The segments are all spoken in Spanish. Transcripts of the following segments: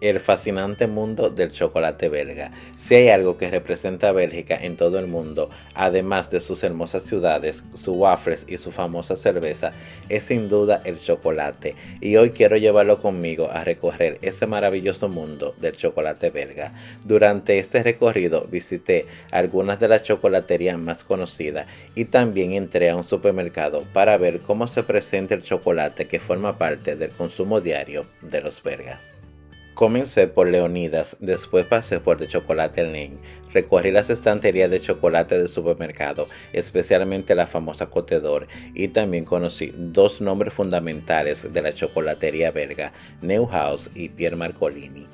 El fascinante mundo del chocolate belga. Si hay algo que representa a Bélgica en todo el mundo, además de sus hermosas ciudades, sus waffles y su famosa cerveza, es sin duda el chocolate. Y hoy quiero llevarlo conmigo a recorrer ese maravilloso mundo del chocolate belga. Durante este recorrido visité algunas de las chocolaterías más conocidas y también entré a un supermercado para ver cómo se presenta el chocolate que forma parte del consumo diario de los belgas. Comencé por Leonidas, después pasé por The Chocolate Lane, recorrí las estanterías de chocolate del supermercado, especialmente la famosa Côte d'Or, y también conocí dos nombres fundamentales de la chocolatería belga, Neuhaus y Pierre Marcolini.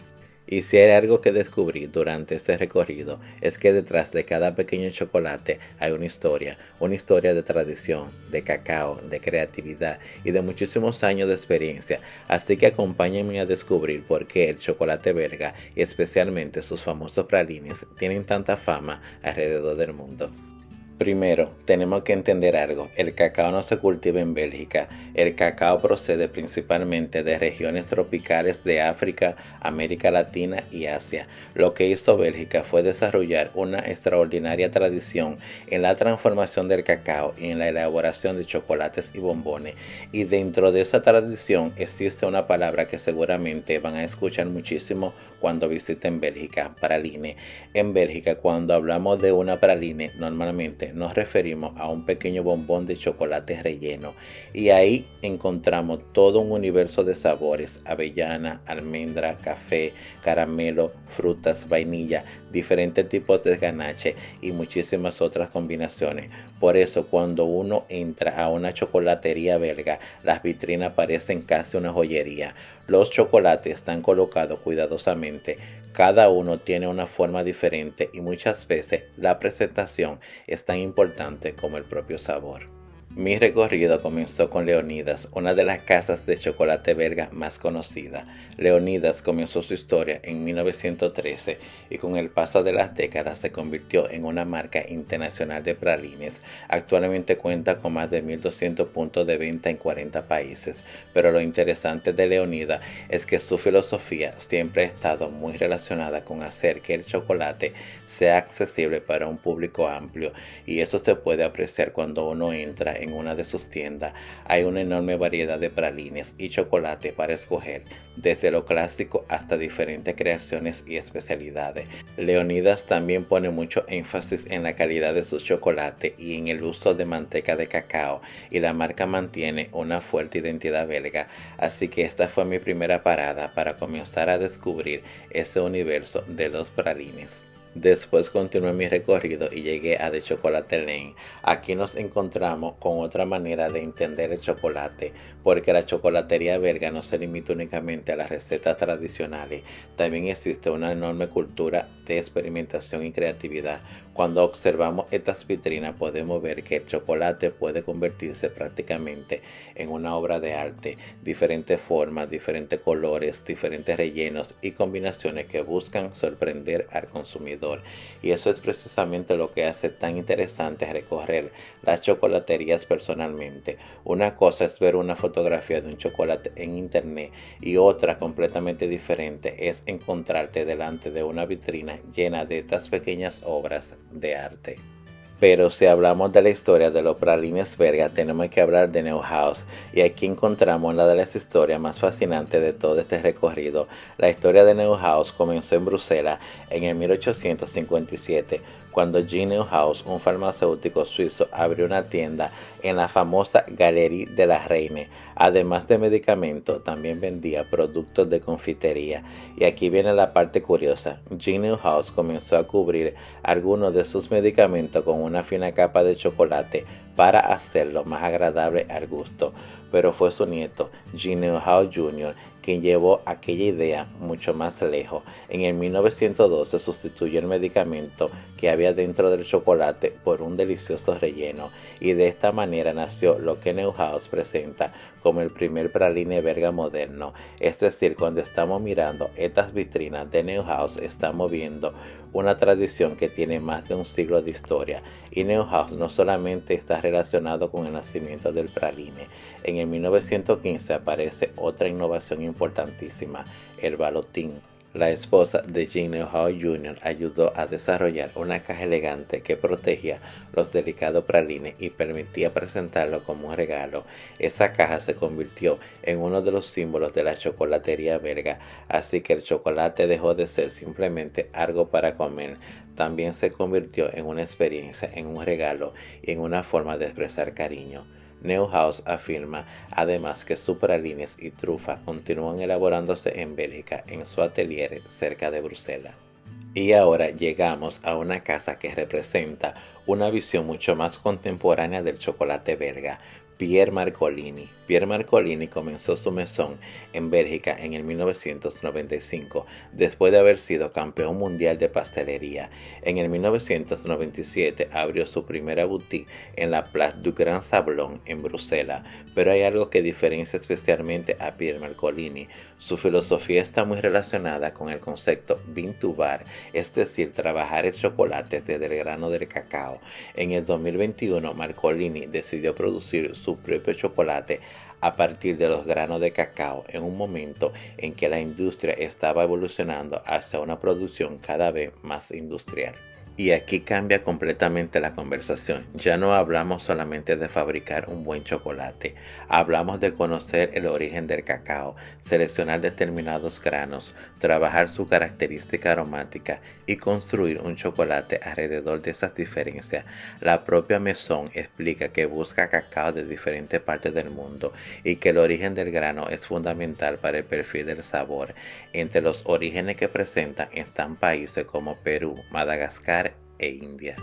Y si hay algo que descubrí durante este recorrido es que detrás de cada pequeño chocolate hay una historia de tradición, de cacao, de creatividad y de muchísimos años de experiencia. Así que acompáñenme a descubrir por qué el chocolate belga y especialmente sus famosos pralines tienen tanta fama alrededor del mundo. Primero, tenemos que entender algo. El cacao no se cultiva en Bélgica. El cacao procede principalmente de regiones tropicales de África, América Latina y Asia. Lo que hizo Bélgica fue desarrollar una extraordinaria tradición en la transformación del cacao y en la elaboración de chocolates y bombones. Y dentro de esa tradición existe una palabra que seguramente van a escuchar muchísimo cuando visiten Bélgica, praline. En Bélgica, cuando hablamos de una praline, normalmente nos referimos a un pequeño bombón de chocolate relleno, y ahí encontramos todo un universo de sabores: avellana, almendra, café, caramelo, frutas, vainilla, diferentes tipos de ganache y muchísimas otras combinaciones. Por eso cuando uno entra a una chocolatería belga, las vitrinas parecen casi una joyería. Los chocolates están colocados cuidadosamente. Cada uno tiene una forma diferente y muchas veces la presentación es tan importante como el propio sabor. Mi recorrido comenzó con Leonidas, una de las casas de chocolate belga más conocida. Leonidas comenzó su historia en 1913 y con el paso de las décadas se convirtió en una marca internacional de pralines. Actualmente cuenta con más de 1.200 puntos de venta en 40 países, pero lo interesante de Leonidas es que su filosofía siempre ha estado muy relacionada con hacer que el chocolate sea accesible para un público amplio, y eso se puede apreciar cuando uno entra en una de sus tiendas. Hay una enorme variedad de pralines y chocolate para escoger, desde lo clásico hasta diferentes creaciones y especialidades. Leonidas también pone mucho énfasis en la calidad de su chocolate y en el uso de manteca de cacao, y la marca mantiene una fuerte identidad belga, así que esta fue mi primera parada para comenzar a descubrir ese universo de los pralines. Después continué mi recorrido y llegué a The Chocolate Lane. Aquí nos encontramos con otra manera de entender el chocolate, porque la chocolatería belga no se limita únicamente a las recetas tradicionales. También existe una enorme cultura de experimentación y creatividad. Cuando observamos estas vitrinas podemos ver que el chocolate puede convertirse prácticamente en una obra de arte. Diferentes formas, diferentes colores, diferentes rellenos y combinaciones que buscan sorprender al consumidor. Y eso es precisamente lo que hace tan interesante recorrer las chocolaterías personalmente. Una cosa es ver una fotografía de un chocolate en internet y otra completamente diferente es encontrarte delante de una vitrina llena de estas pequeñas obras de arte. Pero si hablamos de la historia de los pralines belga, tenemos que hablar de Neuhaus, y aquí encontramos una de las historias más fascinantes de todo este recorrido. La historia de Neuhaus comenzó en Bruselas en el 1857, cuando Jean Neuhaus, un farmacéutico suizo, abrió una tienda en la famosa Galerie de la Reine. Además de medicamentos, también vendía productos de confitería. Y aquí viene la parte curiosa. Jean Neuhaus comenzó a cubrir algunos de sus medicamentos con una fina capa de chocolate para hacerlo más agradable al gusto. Pero fue su nieto, Jean Neuhaus Jr., quien llevó aquella idea mucho más lejos. En el 1912 sustituyó el medicamento que había dentro del chocolate por un delicioso relleno, y de esta manera nació lo que Neuhaus presenta como el primer praline belga moderno. Es decir, cuando estamos mirando estas vitrinas de Neuhaus, estamos viendo una tradición que tiene más de un siglo de historia, y Neuhaus no solamente está relacionado con el nacimiento del praline. En el 1915 aparece otra innovación importantísima, el balloting. La esposa de Jean Neuhaus Jr. ayudó a desarrollar una caja elegante que protegía los delicados pralines y permitía presentarlo como un regalo. Esa caja se convirtió en uno de los símbolos de la chocolatería belga, así que el chocolate dejó de ser simplemente algo para comer. También se convirtió en una experiencia, en un regalo y en una forma de expresar cariño. Neuhaus afirma además que sus pralines y trufas continúan elaborándose en Bélgica en su atelier cerca de Bruselas. Y ahora llegamos a una casa que representa una visión mucho más contemporánea del chocolate belga, Pierre Marcolini. Pierre Marcolini comenzó su mesón en Bélgica en el 1995, después de haber sido campeón mundial de pastelería. En el 1997 abrió su primera boutique en la Place du Grand Sablon en Bruselas, pero hay algo que diferencia especialmente a Pierre Marcolini. Su filosofía está muy relacionada con el concepto bean to bar, es decir, trabajar el chocolate desde el grano del cacao. En el 2021, Marcolini decidió producir su propio chocolate a partir de los granos de cacao en un momento en que la industria estaba evolucionando hacia una producción cada vez más industrial. Y aquí cambia completamente la conversación. Ya no hablamos solamente de fabricar un buen chocolate, hablamos de conocer el origen del cacao, seleccionar determinados granos, trabajar su característica aromática y construir un chocolate alrededor de esas diferencias. La propia Maison explica que busca cacao de diferentes partes del mundo y que el origen del grano es fundamental para el perfil del sabor. Entre los orígenes que presentan están países como Perú, Madagascar e India.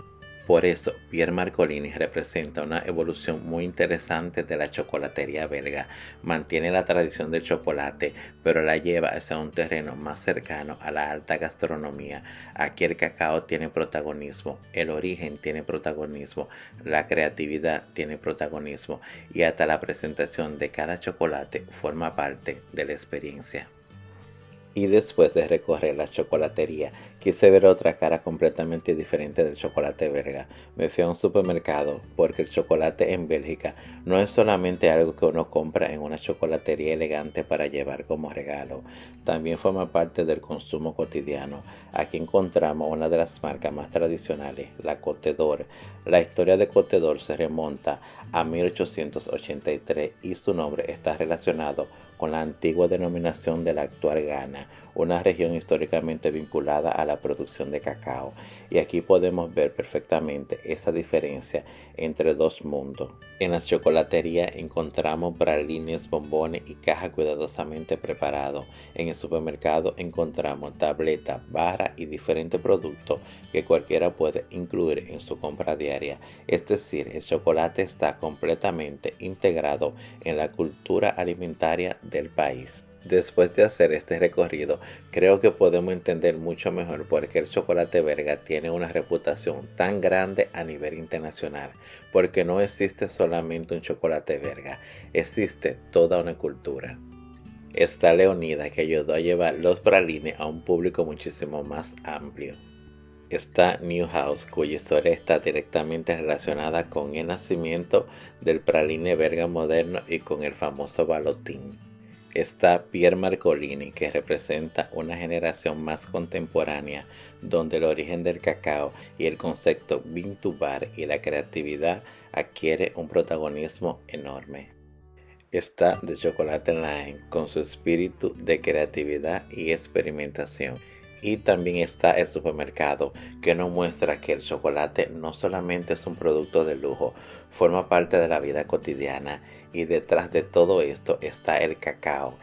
Por eso, Pierre Marcolini representa una evolución muy interesante de la chocolatería belga. Mantiene la tradición del chocolate, pero la lleva hacia un terreno más cercano a la alta gastronomía. Aquí el cacao tiene protagonismo, el origen tiene protagonismo, la creatividad tiene protagonismo y hasta la presentación de cada chocolate forma parte de la experiencia. Y después de recorrer la chocolatería, quise ver otra cara completamente diferente del chocolate belga. Me fui a un supermercado porque el chocolate en Bélgica no es solamente algo que uno compra en una chocolatería elegante para llevar como regalo. También forma parte del consumo cotidiano. Aquí encontramos una de las marcas más tradicionales, la Côte d'Or. La historia de Côte d'Or se remonta a 1883 y su nombre está relacionado con la antigua denominación de la actual Ghana, una región históricamente vinculada a la producción de cacao. Y aquí podemos ver perfectamente esa diferencia entre dos mundos. En la chocolatería encontramos pralines, bombones y cajas cuidadosamente preparados. En el supermercado encontramos tabletas, barras y diferentes productos que cualquiera puede incluir en su compra diaria. Es decir, el chocolate está completamente integrado en la cultura alimentaria del país. Después de hacer este recorrido, creo que podemos entender mucho mejor por qué el chocolate belga tiene una reputación tan grande a nivel internacional, porque no existe solamente un chocolate belga, existe toda una cultura. Está Leonida, que ayudó a llevar los pralines a un público muchísimo más amplio. Está Neuhaus, cuya historia está directamente relacionada con el nacimiento del praline belga moderno y con el famoso balloting. Está Pierre Marcolini, que representa una generación más contemporánea, donde el origen del cacao y el concepto bean to bar y la creatividad adquiere un protagonismo enorme. Está The Chocolate Line, con su espíritu de creatividad y experimentación. Y también está el supermercado, que nos muestra que el chocolate no solamente es un producto de lujo, forma parte de la vida cotidiana. Y detrás de todo esto está el cacao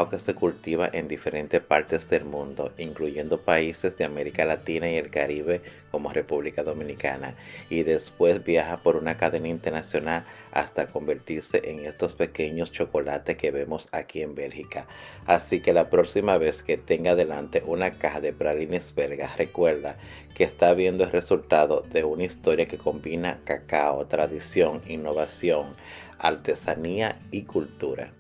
que se cultiva en diferentes partes del mundo, incluyendo países de América Latina y el Caribe como República Dominicana, y después viaja por una cadena internacional hasta convertirse en estos pequeños chocolates que vemos aquí en Bélgica. Así que la próxima vez que tenga delante una caja de pralines belgas, recuerda que está viendo el resultado de una historia que combina cacao, tradición, innovación, artesanía y cultura.